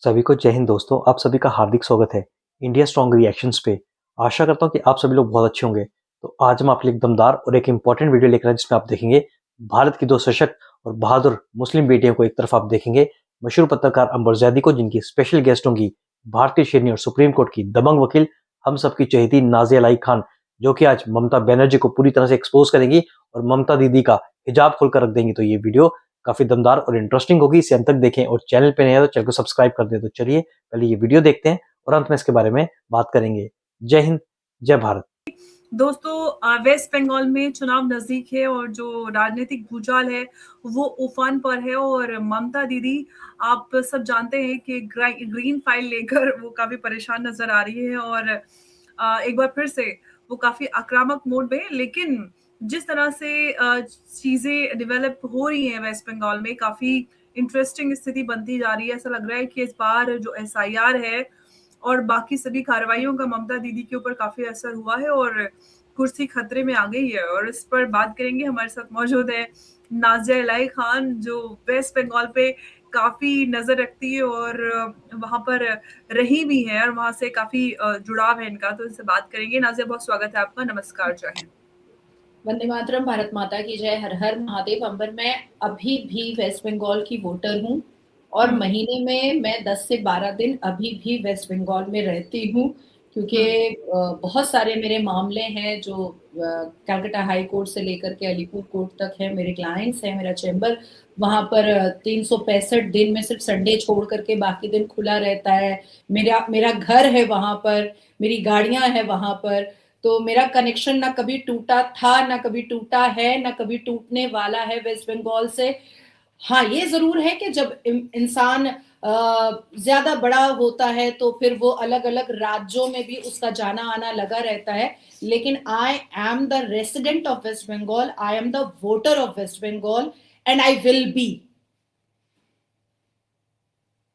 सभी को जय हिंद दोस्तों। आप सभी का हार्दिक स्वागत है इंडिया स्ट्रॉन्ग रिएक्शंस पे। आशा करता हूँ कि आप सभी लोग बहुत अच्छे होंगे। तो आज हम आपके लिए एक दमदार और एक इम्पॉर्टेंट वीडियो लेकर आए जिसमें आप देखेंगे भारत की दो सशक्त और बहादुर मुस्लिम बेटियों को। एक तरफ आप देखेंगे मशहूर पत्रकार अंबर जैदी को, जिनकी स्पेशल गेस्ट होंगी भारतीय शेरनी और सुप्रीम कोर्ट की दबंग वकील हम सबकी चहेती नाजिया लाई खान, जो कि आज ममता बनर्जी को पूरी तरह से एक्सपोज करेंगी और ममता दीदी का हिजाब खोलकर रख देंगी। तो ये वीडियो काफी दमदार और इंटरेस्टिंग होगी, इसे अंत तक देखें और चैनल पे नए हैं तो चैनल को सब्सक्राइब कर दें। तो चलिए पहले ये वीडियो देखते हैं और अंत में इसके बारे में बात करेंगे। जय हिंद, जय भारत। दोस्तों, वेस्ट बंगाल में चुनाव नजदीक है और जो राजनीतिक भूचाल है वो उफान पर है। और ममता दीदी, आप सब जानते हैं कि ग्रीन फाइल लेकर वो काफी परेशान नजर आ रही है और एक बार फिर से वो काफी आक्रामक मोड में है। लेकिन जिस तरह से चीजें डेवलप हो रही हैं वेस्ट बंगाल में, काफी इंटरेस्टिंग स्थिति बनती जा रही है। ऐसा लग रहा है कि इस बार जो एसआईआर है और बाकी सभी कार्रवाइयों का ममता दीदी के ऊपर काफी असर हुआ है और कुर्सी खतरे में आ गई है। और इस पर बात करेंगे। हमारे साथ मौजूद है नाजिया इलाई खान, जो वेस्ट बंगाल पे काफी नजर रखती है और वहां पर रही भी है और वहां से काफी जुड़ाव है इनका। तो इनसे बात करेंगे। नाजिया, बहुत स्वागत है आपका। नमस्कार, जय हिंद। वंदे मातरम, भारत माता की जय, हर हर महादेव। अंबर, मैं अभी भी वेस्ट बंगाल की वोटर हूँ और महीने में मैं 10 से 12 दिन अभी भी वेस्ट बंगाल में रहती हूँ, क्योंकि बहुत सारे मेरे मामले हैं जो कलकत्ता हाई कोर्ट से लेकर के अलीपुर कोर्ट तक है। मेरे क्लाइंट्स हैं, मेरा चैम्बर वहाँ पर 365 दिन में सिर्फ संडे छोड़ करके बाकी दिन खुला रहता है। मेरा घर है वहाँ पर, मेरी गाड़ियाँ हैं वहाँ पर। तो मेरा कनेक्शन ना कभी टूटा था, ना कभी टूटा है, ना कभी टूटने वाला है वेस्ट बंगाल से। हाँ, ये जरूर है कि जब इंसान ज्यादा बड़ा होता है तो फिर वो अलग अलग राज्यों में भी उसका जाना आना लगा रहता है। लेकिन I am the resident of West Bengal, I am the voter of West Bengal and I will be.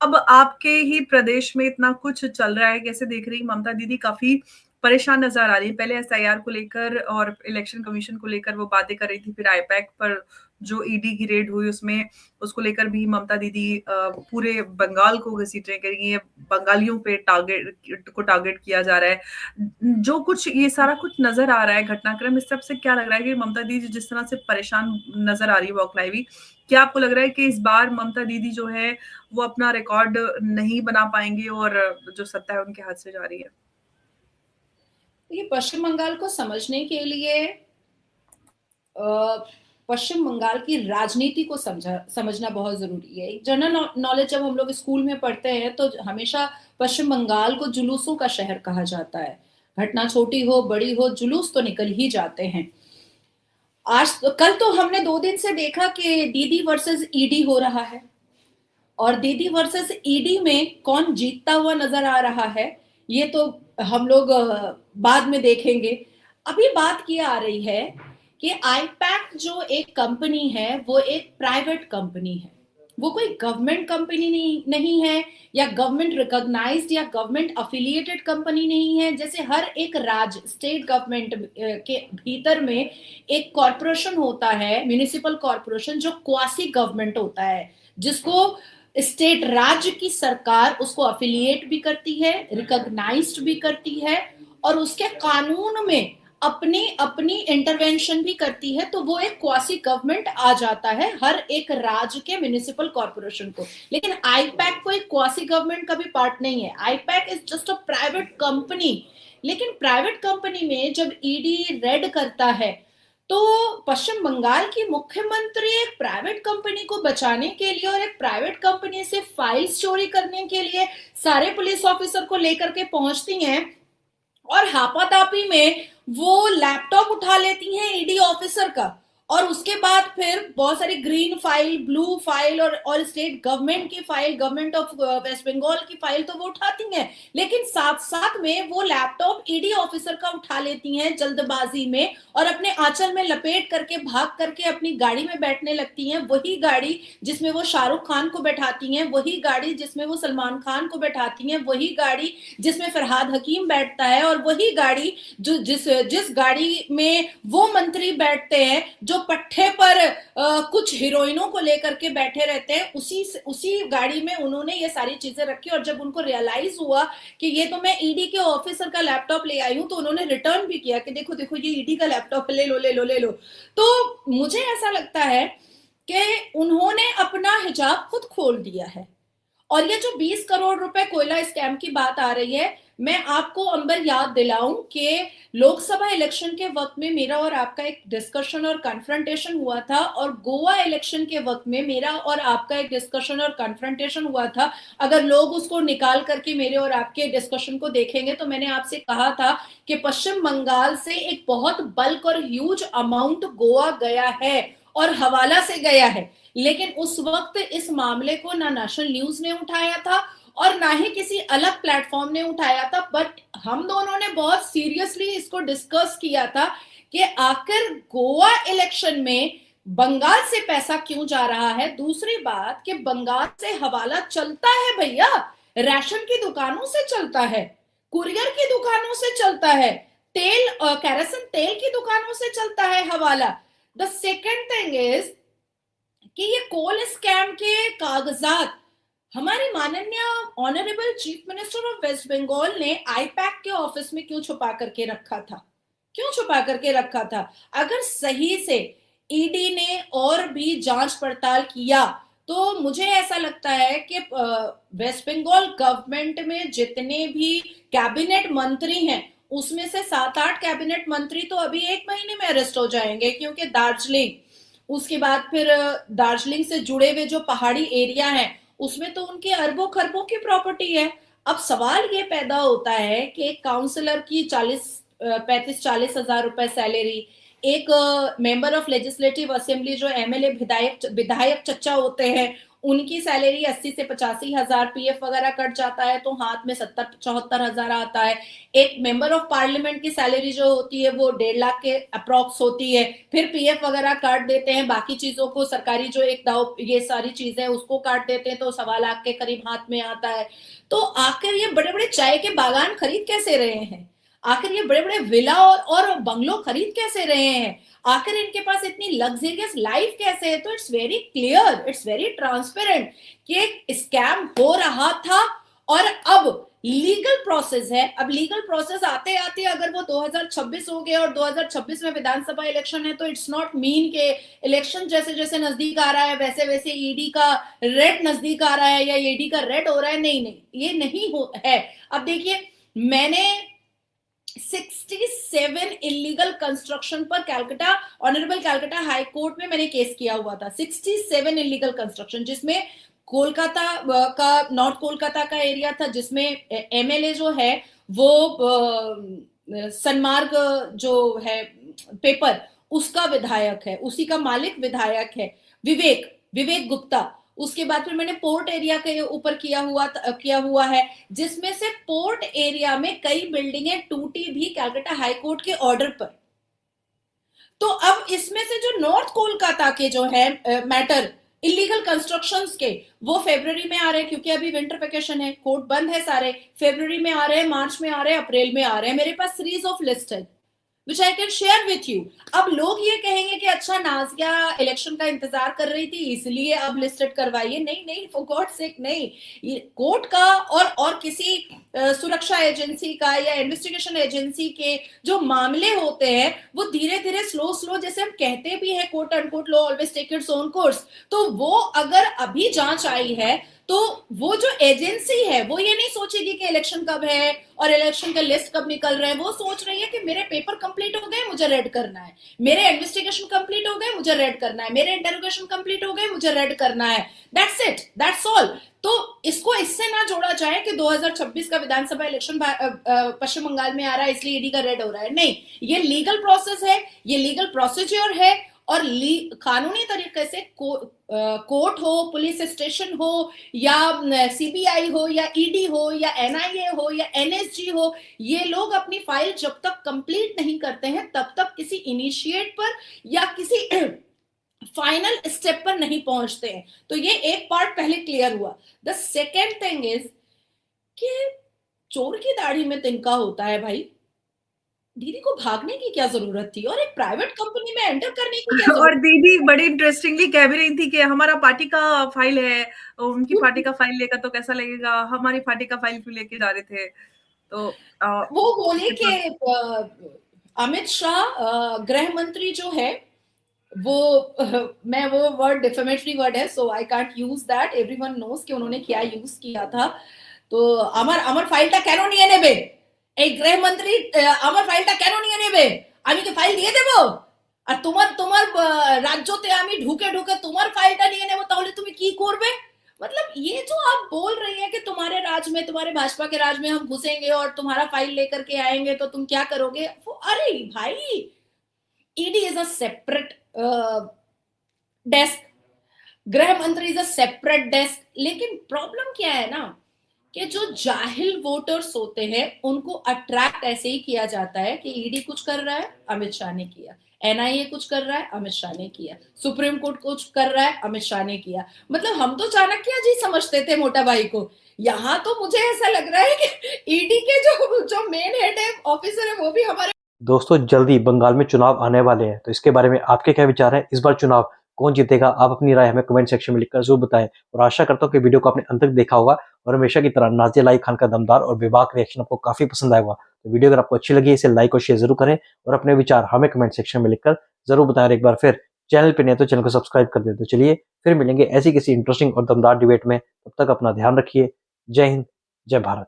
अब आपके ही प्रदेश में इतना कुछ चल रहा है, कैसे देख रही ममता दीदी? काफी परेशान नजर आ रही है। पहले एसआईआर को लेकर और इलेक्शन कमीशन को लेकर वो बातें कर रही थी, फिर आईपैक पर जो ईडी की रेड हुई उसमें उसको लेकर भी ममता दीदी पूरे बंगाल को घसीट रही करेंगी। ये बंगालियों पे टारगेट किया जा रहा है। जो कुछ ये सारा कुछ नजर आ रहा है घटनाक्रम, इस सब से क्या लग रहा है कि ममता दीदी जिस तरह से परेशान नजर आ रही है वॉकलाइवी, क्या आपको लग रहा है कि इस बार ममता दीदी जो है वो अपना रिकॉर्ड नहीं बना पाएंगे और जो सत्ता है उनके हाथ से जा रही है? ये पश्चिम बंगाल को समझने के लिए पश्चिम बंगाल की राजनीति को समझना बहुत जरूरी है। एक जनरल नॉलेज जब हम लोग स्कूल में पढ़ते हैं तो हमेशा पश्चिम बंगाल को जुलूसों का शहर कहा जाता है। घटना छोटी हो बड़ी हो, जुलूस तो निकल ही जाते हैं। कल तो हमने 2 दिन से देखा कि दीदी वर्सेस ईडी हो रहा है और दीदी वर्सेस ईडी में कौन जीतता हुआ नजर आ रहा है, ये तो हम लोग बाद में देखेंगे। अभी बात ये आ रही है कि आईपैक जो एक कंपनी है वो एक प्राइवेट कंपनी है, वो कोई गवर्नमेंट कंपनी नहीं है या गवर्नमेंट रिकॉग्नाइज्ड या गवर्नमेंट अफिलिएटेड कंपनी नहीं है। जैसे हर एक राज्य स्टेट गवर्नमेंट के भीतर में एक कॉरपोरेशन होता है, म्युनिसिपल कॉरपोरेशन, जो क्वासी गवर्नमेंट होता है, जिसको स्टेट राज्य की सरकार उसको अफिलिएट भी करती है, रिकॉग्नाइज्ड भी करती है और उसके कानून में अपनी अपनी इंटरवेंशन भी करती है। तो वो एक क्वासी गवर्नमेंट आ जाता है हर एक राज्य के म्युनिसिपल कॉर्पोरेशन को। लेकिन आईपैक को एक क्वासी गवर्नमेंट का भी पार्ट नहीं है। IUPAC is just a private company. लेकिन प्राइवेट कंपनी में जब ईडी रेड करता है तो पश्चिम बंगाल की मुख्यमंत्री एक प्राइवेट कंपनी को बचाने के लिए और एक प्राइवेट कंपनी से फाइल्स चोरी करने के लिए सारे पुलिस ऑफिसर को लेकर के पहुंचती हैं और हापातापी में वो लैपटॉप उठा लेती हैं ईडी ऑफिसर का। और उसके बाद फिर बहुत सारी ग्रीन फाइल, ब्लू फाइल और स्टेट गवर्नमेंट की फाइल, गवर्नमेंट ऑफ वेस्ट बंगाल की फाइल तो वो उठाती हैं, लेकिन साथ साथ में वो लैपटॉप ईडी ऑफिसर का उठा लेती हैं जल्दबाजी में और अपने आंचल में लपेट करके भाग करके अपनी गाड़ी में बैठने लगती हैं। वही गाड़ी जिसमें वो शाहरुख खान को बैठाती हैं, वही गाड़ी जिसमें वो सलमान खान को बैठाती हैं, वही गाड़ी जिसमें फरहाद हकीम बैठता है और वही गाड़ी जिस गाड़ी में वो मंत्री बैठते हैं जो जो पट्टे पर कुछ हीरोइनों को लेकर के बैठे रहते हैं, उसी गाड़ी में उन्होंने ये सारी चीजें रखी। और जब उनको रियलाइज हुआ कि ये तो मैं ईडी के ऑफिसर का लैपटॉप ले आई हूं, तो उन्होंने रिटर्न भी किया कि देखो देखो ये ईडी का लैपटॉप, ले लो ले लो ले लो। तो मुझे ऐसा लगता है कि उन्होंने अपना हिजाब खुद खोल दिया है। और ये जो 20 करोड़ रुपए कोयला स्कैम की बात आ रही है, मैं आपको अंबर याद दिलाऊं कि लोकसभा इलेक्शन के वक्त में मेरा और आपका एक डिस्कशन और कन्फ्रंटेशन हुआ था, और गोवा इलेक्शन के वक्त में मेरा और आपका एक डिस्कशन और कन्फ्रंटेशन हुआ था। अगर लोग उसको निकाल करके मेरे और आपके डिस्कशन को देखेंगे तो मैंने आपसे कहा था कि पश्चिम बंगाल से एक बहुत बल्क और ह्यूज अमाउंट गोवा गया है और हवाला से गया है। लेकिन उस वक्त इस मामले को ना नेशनल न्यूज ने उठाया था और ना ही किसी अलग प्लेटफॉर्म ने उठाया था, बट हम दोनों ने बहुत सीरियसली इसको डिस्कस किया था कि आखिर गोवा इलेक्शन में बंगाल से पैसा क्यों जा रहा है। दूसरी बात कि बंगाल से हवाला चलता है भैया, राशन की दुकानों से चलता है, कुरियर की दुकानों से चलता है, तेल कैरोसिन तेल की दुकानों से चलता है हवाला। द सेकेंड थिंग इज कि ये कोल स्कैम के कागजात हमारी माननीय honourable chief minister of West Bengal ने आईपैक के ऑफिस में क्यों छुपा करके रखा था, क्यों छुपा करके रखा था? अगर सही से ईडी ने और भी जांच पड़ताल किया तो मुझे ऐसा लगता है कि वेस्ट बंगाल गवर्नमेंट में जितने भी कैबिनेट मंत्री हैं उसमें से 7-8 कैबिनेट मंत्री तो अभी 1 महीने में अरेस्ट हो जाएंगे, क्योंकि दार्जिलिंग, उसके बाद फिर दार्जिलिंग से जुड़े हुए जो पहाड़ी एरिया है उसमें तो उनकी अरबों खरबों की प्रॉपर्टी है। अब सवाल ये पैदा होता है कि एक काउंसलर की 35-40 हजार रुपए सैलरी, एक मेंबर ऑफ लेजिस्लेटिव असेंबली जो एमएलए विधायक चच्चा होते हैं उनकी सैलरी 80 से 85 हजार, पीएफ वगैरह कट जाता है तो हाथ में 70-74 हजार आता है। एक मेंबर ऑफ पार्लियामेंट की सैलरी जो होती है वो 1.5 लाख के अप्रॉक्स होती है, फिर पीएफ वगैरह काट देते हैं, बाकी चीजों को सरकारी जो एक दाव ये सारी चीजें उसको काट देते हैं तो 1.25 लाख के करीब हाथ में आता है। तो आखिर ये बड़े बड़े चाय के बागान खरीद कैसे रहे हैं? आखिर ये बड़े बड़े विला और बंगलो खरीद कैसे रहे हैं? आखिर इनके पास इतनी लग्जरियस लाइफ कैसे है? तो it's very clear, it's very transparent कि एक स्कैम हो रहा था और अब लीगल प्रोसेस है। अब लीगल प्रोसेस आते आते अगर वो 2026 हो गया और 2026 में विधानसभा इलेक्शन है तो इट्स नॉट मीन के इलेक्शन जैसे जैसे नजदीक आ रहा है वैसे वैसे ईडी का रेड नजदीक आ रहा है या ईडी का रेड हो रहा है। नहीं नहीं, ये नहीं है। अब देखिए, मैंने 67 इलीगल कंस्ट्रक्शन पर ऑनरेबल कैलकाटा हाई कोर्ट में मैंने केस किया हुआ था। 67 इलीगल कंस्ट्रक्शन, जिसमें कोलकाता का, नॉर्थ कोलकाता का एरिया था, जिसमें एमएलए जो है वो सनमार्ग जो है पेपर उसका विधायक है, उसी का मालिक विधायक है विवेक गुप्ता। उसके बाद फिर मैंने पोर्ट एरिया के ऊपर किया हुआ है, जिसमें से पोर्ट एरिया में कई बिल्डिंगें टूटी भी कैलकाटा हाई कोर्ट के ऑर्डर पर। तो अब इसमें से जो नॉर्थ कोलकाता के जो है मैटर इलीगल कंस्ट्रक्शंस के, वो फरवरी में आ रहे हैं क्योंकि अभी विंटर वेकेशन है, कोर्ट बंद है सारे। फरवरी में आ रहे हैं, मार्च में आ रहे हैं, अप्रैल में आ रहे हैं। मेरे पास सीरीज ऑफ लिस्ट है which I can share with you। अब लोग ये कहेंगे कि अच्छा नाज़िया इलेक्शन का इंतजार कर रही थी इसलिए अब लिस्टेड करवाइए। नहीं नहीं, फॉर गॉड सेक नहीं। ये कोर्ट का और किसी सुरक्षा एजेंसी का या इन्वेस्टिगेशन एजेंसी के जो मामले होते हैं वो धीरे धीरे स्लो जैसे हम कहते भी है, quote unquote law always take its own course. तो वो अगर अभी जांच आई है तो वो जो एजेंसी है वो ये नहीं सोचेगी कि इलेक्शन कब है और इलेक्शन का लिस्ट कब निकल रहा है। वो सोच रही है कि मेरे पेपर कंप्लीट हो गए, मुझे रेड करना है, मेरे इन्वेस्टिगेशन कंप्लीट हो गए, मुझे रेड करना है, मेरे इंटरोगेशन कंप्लीट हो गए, मुझे रेड करना है। That's it, that's all. तो इसको इससे ना जोड़ा जाए कि 2026 का विधानसभा इलेक्शन पश्चिम बंगाल में आ रहा है इसलिए ईडी का रेड हो रहा है। नहीं, ये लीगल प्रोसेस है, ये लीगल प्रोसीजर है और कानूनी तरीके से कोर्ट हो, पुलिस स्टेशन हो या सीबीआई हो या ईडी हो या एनआईए हो या एनएसजी हो, ये लोग अपनी फाइल जब तक कंप्लीट नहीं करते हैं तब तक किसी इनिशिएट पर या किसी फाइनल स्टेप पर नहीं पहुंचते हैं। तो ये एक पार्ट पहले क्लियर हुआ। द सेकेंड थिंग इज कि चोर की दाढ़ी में तिनका होता है भाई। दीदी को भागने की क्या जरूरत थी और एक प्राइवेट कंपनी में एंटर करने की क्या और जरूरत दीदी बड़ी इंटरेस्टिंगली कह भी रही थी कि हमारा पार्टी का फाइल है, उनकी थी? पार्टी का फाइल लेकर तो कैसा लगेगा, हमारी पार्टी का फाइल क्यों लेके जा रहे थे। तो वो बोले कितना कि अमित शाह गृह मंत्री जो है वो मैं वो वर्ड डिफेमेटरी वर्ड है so I can't use that, everyone knows कि उन्होंने क्या यूज किया था। তো আমার ফাইলটা কেন নিয়ে নেবে এই গৃহমন্ত্রী, আমার ফাইলটা কেন নিয়ে নেবে, আমি কি ফাইল দিয়ে দেব আর তোমার তোমার রাজ্যতে আমি ঢুকে ঢুকে তোমার ফাইলটা নিয়ে নেব, তাহলে তুমি কি করবে। मतलब ये जो आप बोल रही है कि तुम्हारे राज में, तुम्हारे भाजपा के राज में हम घुसेंगे और तुम्हारा फाइल लेकर के आएंगे तो तुम क्या करोगे, अरे भाई ED is a separate desk, गृह मंत्री इज अ सेपरेट डेस्क। लेकिन प्रॉब्लम क्या है ना कि जो जाहिल वोटर्स होते हैं उनको अट्रैक्ट ऐसे ही किया जाता है कि ईडी कुछ कर रहा है अमित शाह ने किया, एनआईए कुछ कर रहा है अमित शाह ने किया, सुप्रीम कोर्ट कुछ कर रहा है अमित शाह ने किया। मतलब हम तो चाणक्य जी समझते थे मोटा भाई को, यहाँ तो मुझे ऐसा लग रहा है कि ईडी के जो मेन हेड है ऑफिसर है वो भी हमारे। दोस्तों जल्दी बंगाल में चुनाव आने वाले हैं, तो इसके बारे में आपके क्या विचार हैं? इस बार चुनाव कौन जीतेगा? आप अपनी राय हमें कमेंट सेक्शन में लिखकर जरूर बताएं। और आशा करता हूं कि वीडियो को आपने अंत तक देखा होगा और हमेशा की तरह नाज़िया अली खान का दमदार और बेबाक रिएक्शन आपको काफी पसंद आएगा। तो वीडियो अगर आपको अच्छी लगी इसे लाइक और शेयर जरूर करें और अपने विचार हमें कमेंट सेक्शन में लिखकर जरूर बताएं। और एक बार फिर चैनल पर नहीं तो चैनल को सब्सक्राइब कर दें। तो चलिए फिर मिलेंगे ऐसी किसी इंटरेस्टिंग और दमदार डिबेट में, तब तक अपना ध्यान रखिए। जय हिंद, जय भारत।